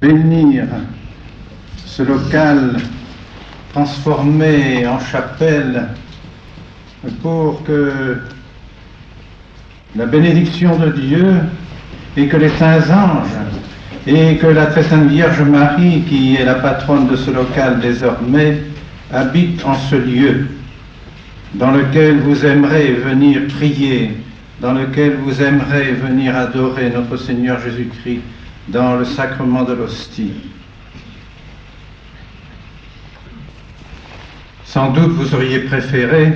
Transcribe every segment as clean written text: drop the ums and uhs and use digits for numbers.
bénir ce local transformé en chapelle pour que la bénédiction de Dieu et que les saints anges et que la très sainte Vierge Marie, qui est la patronne de ce local désormais, habitent en ce lieu dans lequel vous aimerez venir prier, dans lequel vous aimerez venir adorer notre Seigneur Jésus-Christ dans le sacrement de l'hostie. Sans doute vous auriez préféré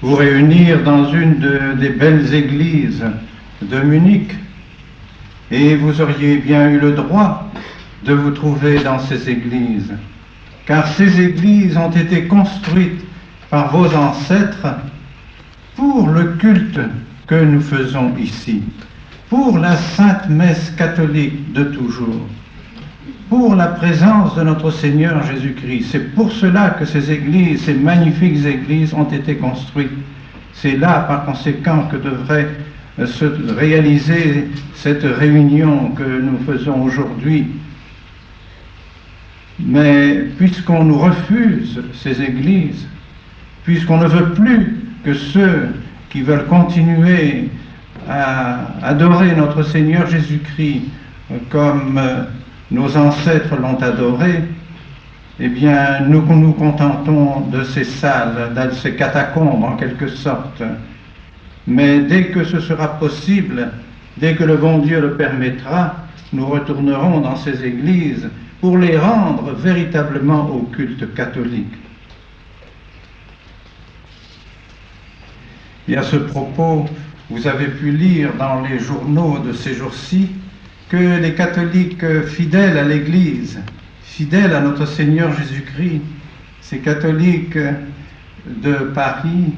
vous réunir dans une des belles églises de Munich, et vous auriez bien eu le droit de vous trouver dans ces églises, car ces églises ont été construites par vos ancêtres pour le culte que nous faisons ici, pour la Sainte Messe catholique de toujours, pour la présence de notre Seigneur Jésus-Christ. C'est pour cela que ces églises, ces magnifiques églises ont été construites. C'est là, par conséquent, que devrait se réaliser cette réunion que nous faisons aujourd'hui. Mais puisqu'on nous refuse ces églises, puisqu'on ne veut plus que ceux qui veulent continuer à adorer notre Seigneur Jésus-Christ comme nos ancêtres l'ont adoré, eh bien, nous nous contentons de ces salles, de ces catacombes en quelque sorte. Mais dès que ce sera possible, dès que le bon Dieu le permettra, nous retournerons dans ces églises pour les rendre véritablement au culte catholique. Et à ce propos, vous avez pu lire dans les journaux de ces jours-ci que les catholiques fidèles à l'Église, fidèles à notre Seigneur Jésus-Christ, ces catholiques de Paris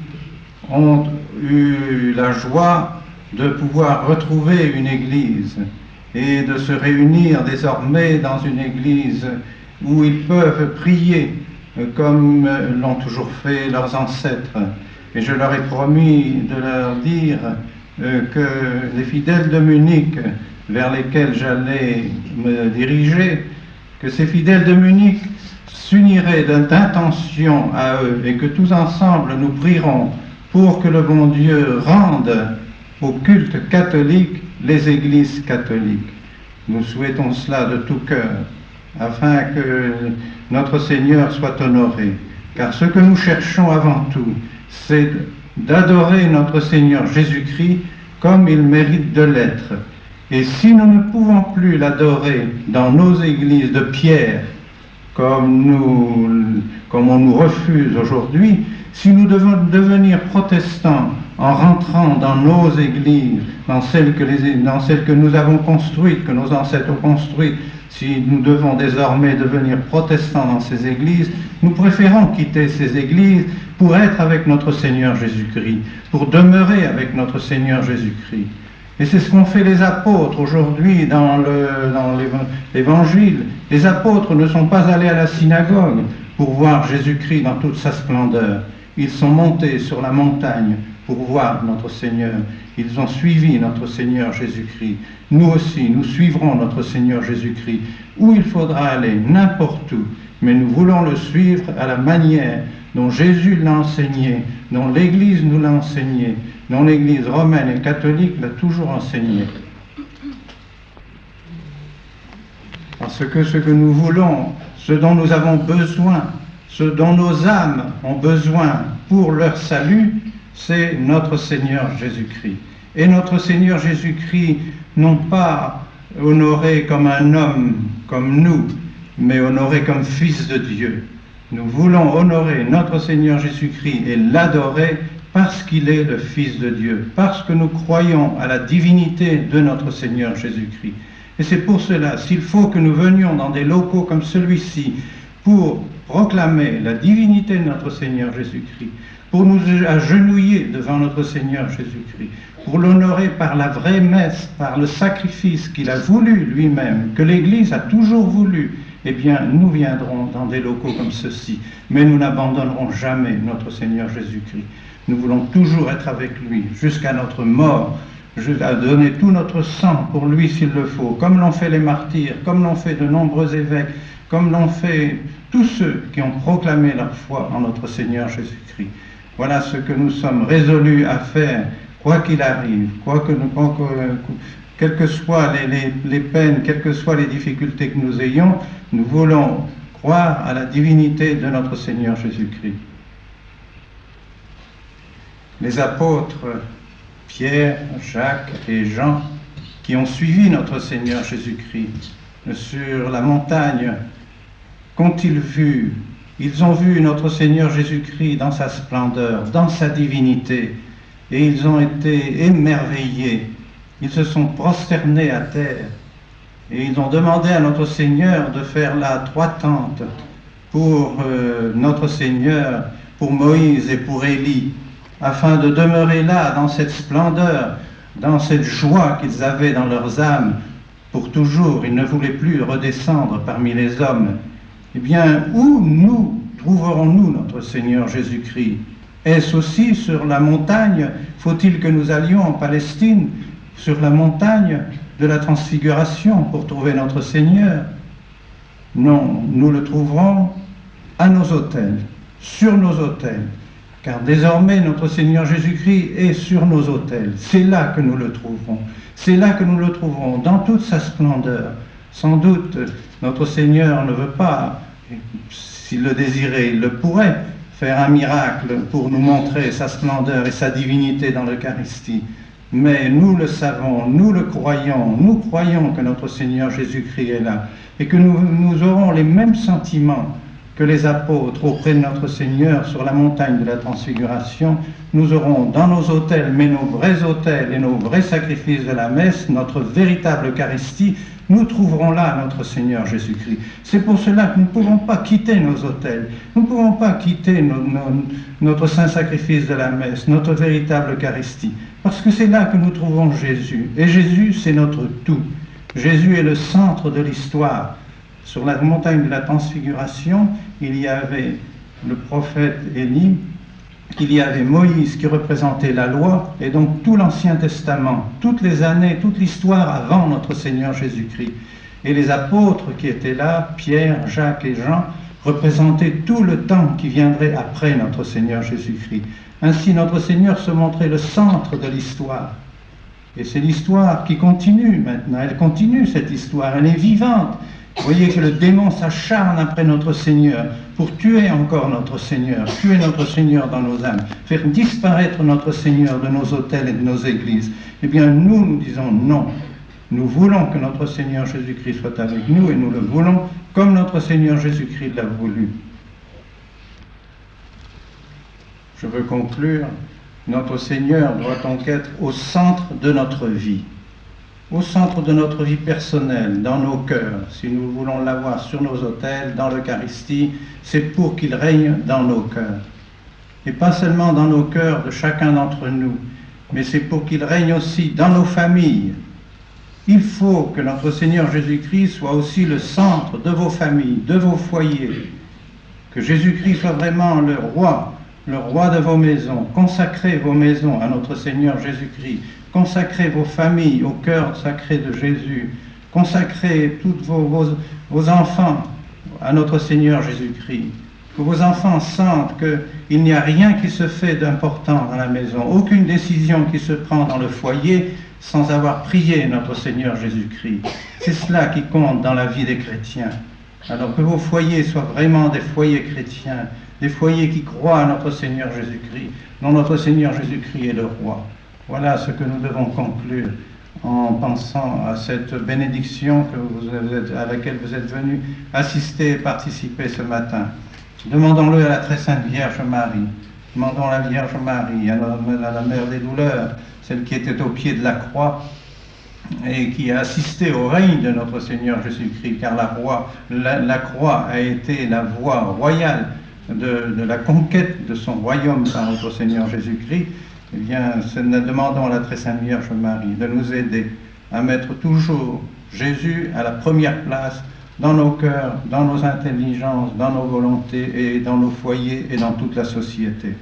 ont eu la joie de pouvoir retrouver une église et de se réunir désormais dans une église où ils peuvent prier comme l'ont toujours fait leurs ancêtres. Et je leur ai promis de leur dire que les fidèles de Munich, vers lesquels j'allais me diriger, que ces fidèles de Munich s'uniraient d'intention à eux et que tous ensemble nous prierons pour que le bon Dieu rende au culte catholique les églises catholiques. Nous souhaitons cela de tout cœur, afin que notre Seigneur soit honoré. Car ce que nous cherchons avant tout, c'est d'adorer notre Seigneur Jésus-Christ comme il mérite de l'être. Et si nous ne pouvons plus l'adorer dans nos églises de pierre, comme on nous refuse aujourd'hui, si nous devons devenir protestants en rentrant dans nos églises, dans celles que nous avons construites, que nos ancêtres ont construites, si nous devons désormais devenir protestants dans ces églises, nous préférons quitter ces églises pour être avec notre Seigneur Jésus-Christ, pour demeurer avec notre Seigneur Jésus-Christ. Et c'est ce qu'ont fait les apôtres aujourd'hui dans l'Évangile. Les apôtres ne sont pas allés à la synagogue pour voir Jésus-Christ dans toute sa splendeur. Ils sont montés sur la montagne pour voir notre Seigneur. Ils ont suivi notre Seigneur Jésus-Christ. Nous aussi, nous suivrons notre Seigneur Jésus-Christ où il faudra aller, n'importe où. Mais nous voulons le suivre à la manière dont Jésus l'a enseigné, dont l'Église nous l'a enseigné, dont l'Église romaine et catholique l'a toujours enseigné. Parce que ce que nous voulons, ce dont nous avons besoin, ce dont nos âmes ont besoin pour leur salut, c'est notre Seigneur Jésus-Christ. Et notre Seigneur Jésus-Christ, non pas honoré comme un homme, comme nous, mais honoré comme Fils de Dieu. Nous voulons honorer notre Seigneur Jésus-Christ et l'adorer parce qu'il est le Fils de Dieu, parce que nous croyons à la divinité de notre Seigneur Jésus-Christ. Et c'est pour cela, s'il faut que nous venions dans des locaux comme celui-ci pour proclamer la divinité de notre Seigneur Jésus-Christ, pour nous agenouiller devant notre Seigneur Jésus-Christ, pour l'honorer par la vraie messe, par le sacrifice qu'il a voulu lui-même, que l'Église a toujours voulu, eh bien, nous viendrons dans des locaux comme ceux-ci, mais nous n'abandonnerons jamais notre Seigneur Jésus-Christ. Nous voulons toujours être avec lui jusqu'à notre mort, à donner tout notre sang pour lui s'il le faut, comme l'ont fait les martyrs, comme l'ont fait de nombreux évêques, comme l'ont fait tous ceux qui ont proclamé leur foi en notre Seigneur Jésus-Christ. Voilà ce que nous sommes résolus à faire, quoi qu'il arrive, quelles que soient les peines, quelles que soient les difficultés que nous ayons, nous voulons croire à la divinité de notre Seigneur Jésus-Christ. Les apôtres Pierre, Jacques et Jean, qui ont suivi notre Seigneur Jésus-Christ sur la montagne, qu'ont-ils vu? Ils ont vu notre Seigneur Jésus-Christ dans sa splendeur, dans sa divinité, et ils ont été émerveillés. Ils se sont prosternés à terre, et ils ont demandé à notre Seigneur de faire là 3 tentes pour notre Seigneur, pour Moïse et pour Élie, afin de demeurer là, dans cette splendeur, dans cette joie qu'ils avaient dans leurs âmes, pour toujours. Ils ne voulaient plus redescendre parmi les hommes. Eh bien, où nous trouverons-nous notre Seigneur Jésus-Christ? Est-ce aussi sur la montagne? Faut-il que nous allions en Palestine, sur la montagne de la Transfiguration, pour trouver notre Seigneur? Non, nous le trouverons à nos autels, sur nos autels, car désormais notre Seigneur Jésus-Christ est sur nos autels. C'est là que nous le trouverons. C'est là que nous le trouverons, dans toute sa splendeur. Sans doute, notre Seigneur ne veut pas, s'il le désirait, il le pourrait, faire un miracle pour nous montrer sa splendeur et sa divinité dans l'Eucharistie. Mais nous le savons, nous le croyons, nous croyons que notre Seigneur Jésus-Christ est là et que nous aurons les mêmes sentiments que les apôtres auprès de notre Seigneur sur la montagne de la Transfiguration. Nous aurons dans nos autels, mais nos vrais autels et nos vrais sacrifices de la messe, notre véritable Eucharistie, nous trouverons là notre Seigneur Jésus-Christ. C'est pour cela que nous ne pouvons pas quitter nos autels, nous ne pouvons pas quitter notre saint sacrifice de la messe, notre véritable Eucharistie, parce que c'est là que nous trouvons Jésus. Et Jésus, c'est notre tout. Jésus est le centre de l'histoire. Sur la montagne de la Transfiguration, il y avait le prophète Élie, il y avait Moïse qui représentait la loi, et donc tout l'Ancien Testament, toutes les années, toute l'histoire avant notre Seigneur Jésus-Christ. Et les apôtres qui étaient là, Pierre, Jacques et Jean, représentaient tout le temps qui viendrait après notre Seigneur Jésus-Christ. Ainsi, notre Seigneur se montrait le centre de l'histoire. Et c'est l'histoire qui continue maintenant, elle continue cette histoire, elle est vivante. Vous voyez que le démon s'acharne après notre Seigneur pour tuer encore notre Seigneur, tuer notre Seigneur dans nos âmes, faire disparaître notre Seigneur de nos autels et de nos églises. Eh bien, nous disons non. Nous voulons que notre Seigneur Jésus-Christ soit avec nous et nous le voulons comme notre Seigneur Jésus-Christ l'a voulu. Je veux conclure. Notre Seigneur doit donc être au centre de notre vie. Au centre de notre vie personnelle, dans nos cœurs. Si nous voulons l'avoir sur nos autels, dans l'Eucharistie, c'est pour qu'il règne dans nos cœurs. Et pas seulement dans nos cœurs de chacun d'entre nous, mais c'est pour qu'il règne aussi dans nos familles. Il faut que notre Seigneur Jésus-Christ soit aussi le centre de vos familles, de vos foyers. Que Jésus-Christ soit vraiment le roi de vos maisons. Consacrez vos maisons à notre Seigneur Jésus-Christ. Consacrez vos familles au cœur sacré de Jésus. Consacrez tous vos enfants à notre Seigneur Jésus-Christ. Que vos enfants sentent qu'il n'y a rien qui se fait d'important dans la maison, aucune décision qui se prend dans le foyer sans avoir prié notre Seigneur Jésus-Christ. C'est cela qui compte dans la vie des chrétiens. Alors que vos foyers soient vraiment des foyers chrétiens, des foyers qui croient à notre Seigneur Jésus-Christ, dont notre Seigneur Jésus-Christ est le roi. Voilà ce que nous devons conclure en pensant à cette bénédiction à laquelle vous êtes venus assister et participer ce matin. Demandons-le à la très sainte Vierge Marie. Demandons à la Vierge Marie, à la Mère des douleurs, celle qui était au pied de la croix et qui a assisté au règne de notre Seigneur Jésus-Christ, car la croix a été la voie royale de la conquête de son royaume par notre Seigneur Jésus-Christ. Eh bien, demandons à la très sainte Vierge Marie de nous aider à mettre toujours Jésus à la première place dans nos cœurs, dans nos intelligences, dans nos volontés et dans nos foyers et dans toute la société.